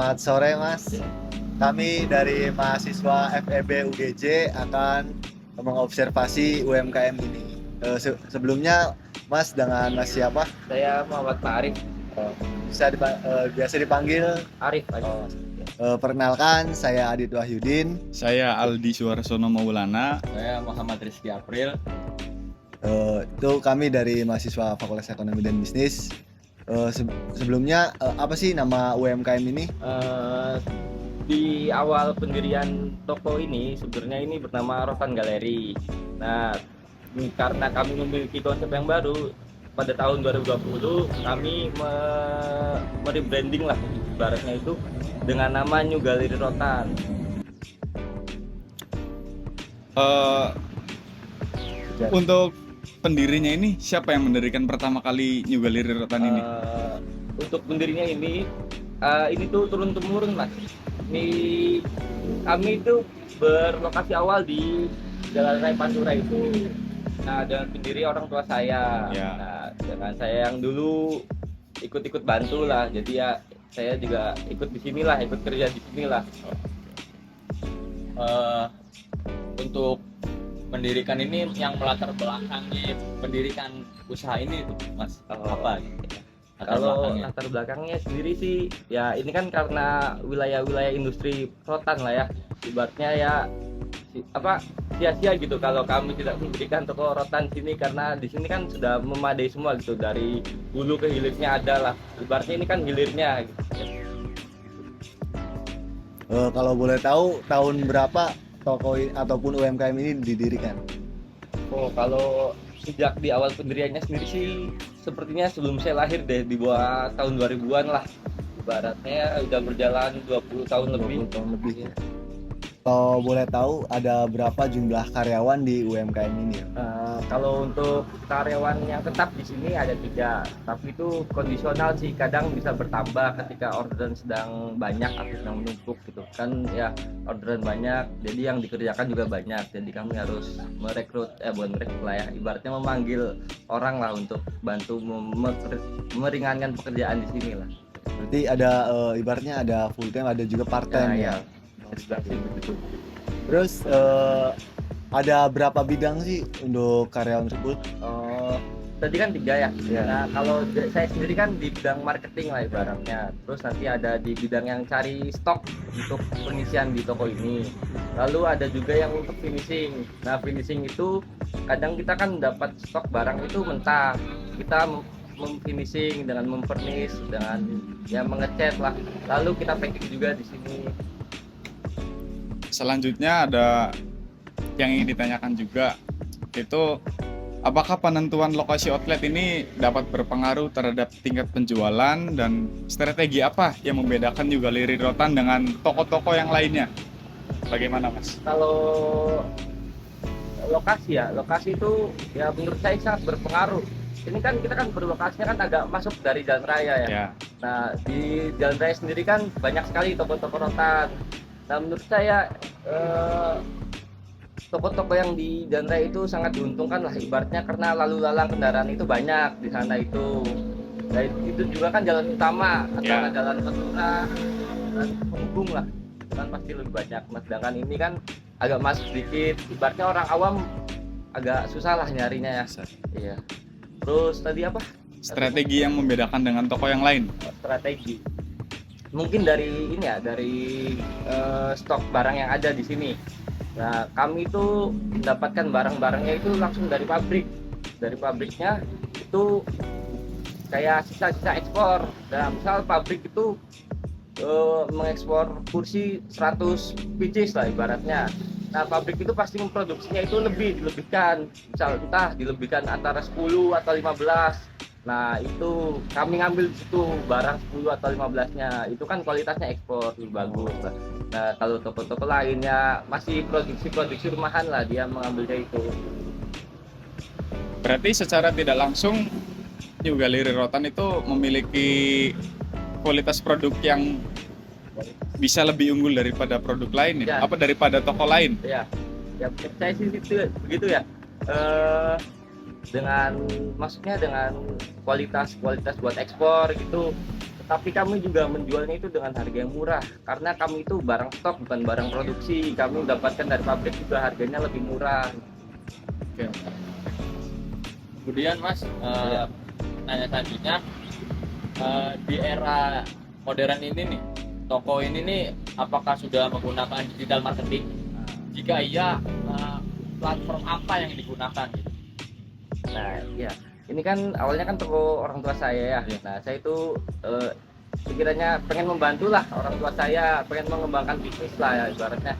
Selamat sore Mas. Kami dari mahasiswa FEB UGJ akan mengobservasi UMKM ini. Sebelumnya Mas dengan Mas siapa? Saya Muhammad Arif. Biasa dipanggil. Arif aja. Perkenalkan, saya Adit Wahyudin. Saya Aldi Suarsono Maulana. Saya Muhammad Rizky April. Itu kami dari mahasiswa Fakultas Ekonomi dan Bisnis. Sebelumnya apa sih nama UMKM ini? Di awal pendirian toko ini sebenarnya ini bernama Rotan Galeri. Nah, karena kami memiliki konsep yang baru, pada tahun 2020 kami merebranding lah ibaratnya itu dengan nama New Galeri Rotan. Untuk pendirinya ini siapa yang mendirikan pertama kali New Galeri Rotan ini? Untuk pendirinya ini tuh turun temurun Mas. Kami itu berlokasi awal di Jalan Raya Pantura itu. Nah, dengan pendiri orang tua saya. Ya. Nah, dengan saya yang dulu ikut bantu lah. Jadi ya saya juga ikut di sinilah, ikut kerja di sinilah. Untuk mendirikan ini yang melatar belakangnya pendirikan usaha ini itu Mas apa? Kalau latar belakangnya sendiri sih ya ini kan karena wilayah-wilayah industri rotan lah ya, ibaratnya ya sia-sia gitu kalau kami tidak mendirikan toko rotan sini, karena di sini kan sudah memadai semua gitu, dari hulu ke hilirnya ada lah, ibaratnya ini kan hilirnya gitu. Kalau boleh tahu tahun berapa toko ataupun UMKM ini didirikan? Kalau sejak di awal pendiriannya sendiri sih sepertinya sebelum saya lahir deh, di bawah tahun 2000-an lah. Ibaratnya udah berjalan 20 tahun lebih. 20 tahun lebih ya. Kalau boleh tahu ada berapa jumlah karyawan di UMKM ini? Kalau untuk karyawan yang tetap di sini ada 3, tapi itu kondisional sih, kadang bisa bertambah ketika orderan sedang banyak atau sedang menumpuk gitu kan ya, orderan banyak jadi yang dikerjakan juga banyak, jadi kami harus bukan merekrut lah ya, ibaratnya memanggil orang lah untuk bantu meringankan pekerjaan di sini lah. Berarti ada ibaratnya ada full time, ada juga part time ya. Terus ada berapa bidang sih untuk karyawan tersebut? Tadi kan 3 ya. Ya. Nah, kalau saya sendiri kan di bidang marketing lah ibaratnya. Terus nanti ada di bidang yang cari stok untuk pengisian di toko ini. Lalu ada juga yang untuk finishing. Nah, finishing itu kadang kita kan dapat stok barang itu mentah. Kita memfinishing dengan mempernis, dengan ya mengecat lah. Lalu kita packing juga di sini. Selanjutnya ada yang ingin ditanyakan juga, itu apakah penentuan lokasi outlet ini dapat berpengaruh terhadap tingkat penjualan, dan strategi apa yang membedakan New Galeri Rotan dengan toko-toko yang lainnya? Bagaimana Mas? Kalau lokasi itu ya menurut saya sangat berpengaruh. Ini kan kita kan berlokasinya kan agak masuk dari jalan raya ya. Ya. Nah, di jalan raya sendiri kan banyak sekali toko-toko rotan. Nah, menurut saya toko-toko yang di jalan raya itu sangat diuntungkan lah ibaratnya, karena lalu lalang kendaraan itu banyak di sana itu. Dan itu juga kan jalan utama atau jalan Pantura, jalan penghubung lah, kan pasti lebih banyak. Sedangkan ini kan agak masuk sedikit, ibaratnya orang awam agak susah lah nyarinya ya. Iya. Terus tadi apa? Strategi yang membedakan dengan toko yang lain? Strategi mungkin dari ini ya, dari stok barang yang ada di sini. Nah, kami itu mendapatkan barang-barangnya itu langsung dari pabrik. Dari pabriknya itu kayak sisa-sisa ekspor. Nah, misal pabrik itu mengekspor kursi 100 pieces lah ibaratnya. Nah, pabrik itu pasti memproduksinya itu dilebihkan. Misal entah dilebihkan antara 10 atau 15. Nah, itu kami ngambil di situ barang 10 atau 15-nya. Itu kan kualitasnya ekspor lebih bagus lah. Nah, kalau toko-toko lainnya masih produksi rumahan lah, dia mengambilnya itu. Berarti secara tidak langsung New Galeri Rotan itu memiliki kualitas produk yang bisa lebih unggul daripada produk lain ya? Apa daripada toko lain? Ya, saya sih itu begitu ya. Maksudnya dengan kualitas buat ekspor gitu, tapi kami juga menjualnya itu dengan harga yang murah karena kami itu barang stok bukan barang produksi. Kami dapatkan dari pabrik juga harganya lebih murah. Oke. Kemudian Mas, Iya. nanya selanjutnya, di era modern ini nih, toko ini nih apakah sudah menggunakan digital marketing? Jika iya, platform apa yang digunakan gitu? Nah, iya. Ini kan awalnya kan toko orang tua saya ya. Iya. Nah, saya itu sekiranya pengen membantu lah orang tua saya, pengen mengembangkan bisnis lah ya ibaratnya.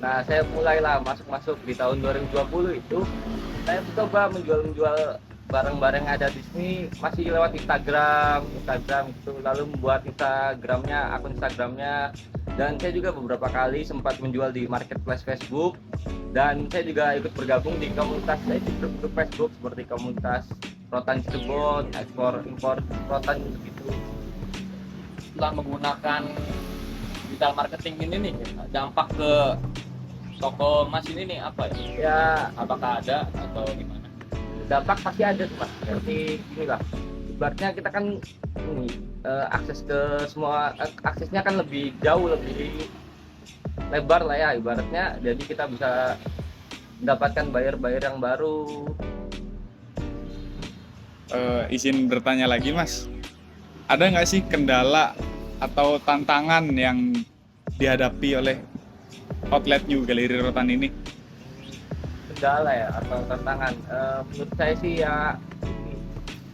Nah, saya mulailah masuk-masuk di tahun 2020 itu. Saya coba menjual barang-barang yang ada di sini masih lewat Instagram gitu. Lalu membuat akun Instagramnya. Dan saya juga beberapa kali sempat menjual di marketplace Facebook. Dan saya juga ikut bergabung di komunitas di grup Facebook seperti komunitas rotan Cirebon, ekspor impor rotan gitu. Setelah menggunakan digital marketing ini nih, dampak ke toko Mas ini nih apa ya? Ya, Apakah ada atau gimana? dampak pasti ada tuh Mas. Seperti inilah. Ibaratnya kita kan ini akses ke semua aksesnya kan lebih jauh, lebih lebar lah ya ibaratnya. Jadi kita bisa mendapatkan buyer-buyer yang baru. Izin bertanya lagi Mas, ada nggak sih kendala atau tantangan yang dihadapi oleh outlet New Galeri Rotan ini? Kendala ya atau tantangan. Menurut saya sih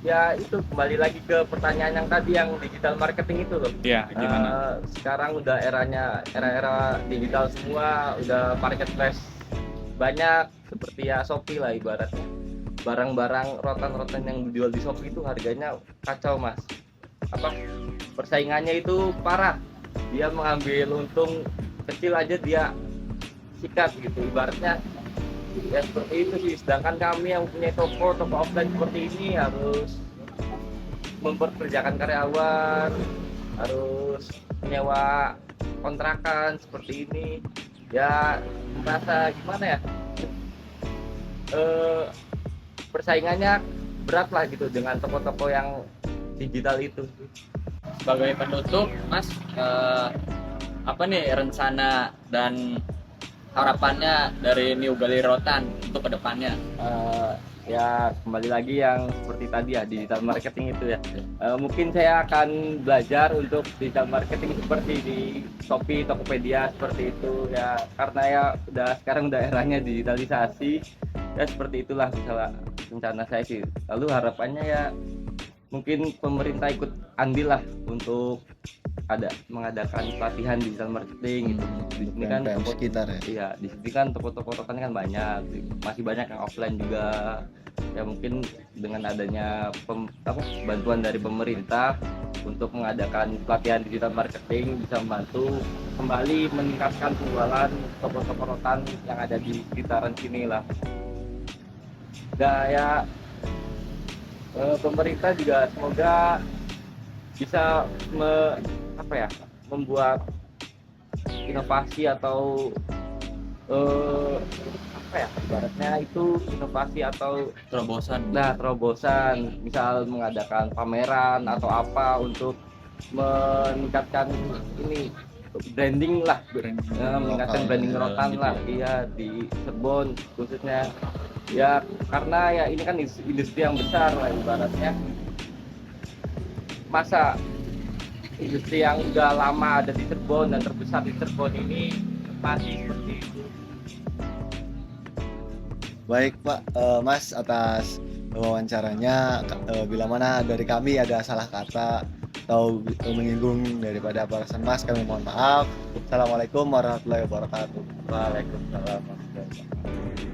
ya itu kembali lagi ke pertanyaan yang tadi yang digital marketing itu loh. Ya, gimana? Sekarang udah era digital semua, udah marketplace banyak seperti ya Shopee lah ibaratnya. Barang-barang rotan-rotan yang dijual di Shopee itu harganya kacau Mas. Persaingannya itu parah. Dia mengambil untung kecil aja dia sikat gitu ibaratnya. Ya seperti itu sih. Sedangkan kami yang punya toko offline seperti ini harus memperkerjakan karyawan, harus menyewa kontrakan seperti ini. Ya merasa gimana ya? Persaingannya berat lah gitu dengan toko-toko yang digital itu. Sebagai penutup, Mas, apa nih rencana dan harapannya dari New Galeri Rotan untuk kedepannya? Ya kembali lagi yang seperti tadi ya digital marketing itu ya. Mungkin saya akan belajar untuk digital marketing seperti di Shopee, Tokopedia seperti itu ya. Karena ya sekarang udah eranya digitalisasi. Ya seperti itulah misalnya rencana saya sih. Lalu harapannya ya mungkin pemerintah ikut andil lah untuk mengadakan pelatihan digital marketing gitu. Di sini kan UMKM sekitar ya. iya, di sini kan toko-toko rotan kan banyak, masih banyak yang offline juga. Ya mungkin dengan adanya bantuan dari pemerintah untuk mengadakan pelatihan digital marketing bisa membantu kembali meningkatkan penjualan toko-toko rotan yang ada di sekitaran sini lah. Dan ya pemerintah juga semoga bisa membuat inovasi atau ibaratnya itu inovasi atau terobosan misal mengadakan pameran atau apa untuk meningkatkan ini branding lah, meningkatkan branding rotan gitu lah ya. iya di Cirebon khususnya ya, karena ya ini kan industri yang besar lah ibaratnya. Masa industri yang udah lama ada di Cirebon dan terbesar di Cirebon ini masih seperti itu. Baik Pak, Mas atas wawancaranya. Bila mana dari kami ada salah kata atau menyinggung daripada perasaan Mas, kami mohon maaf. Assalamualaikum warahmatullahi wabarakatuh. Waalaikumsalam warahmatullahi wabarakatuh.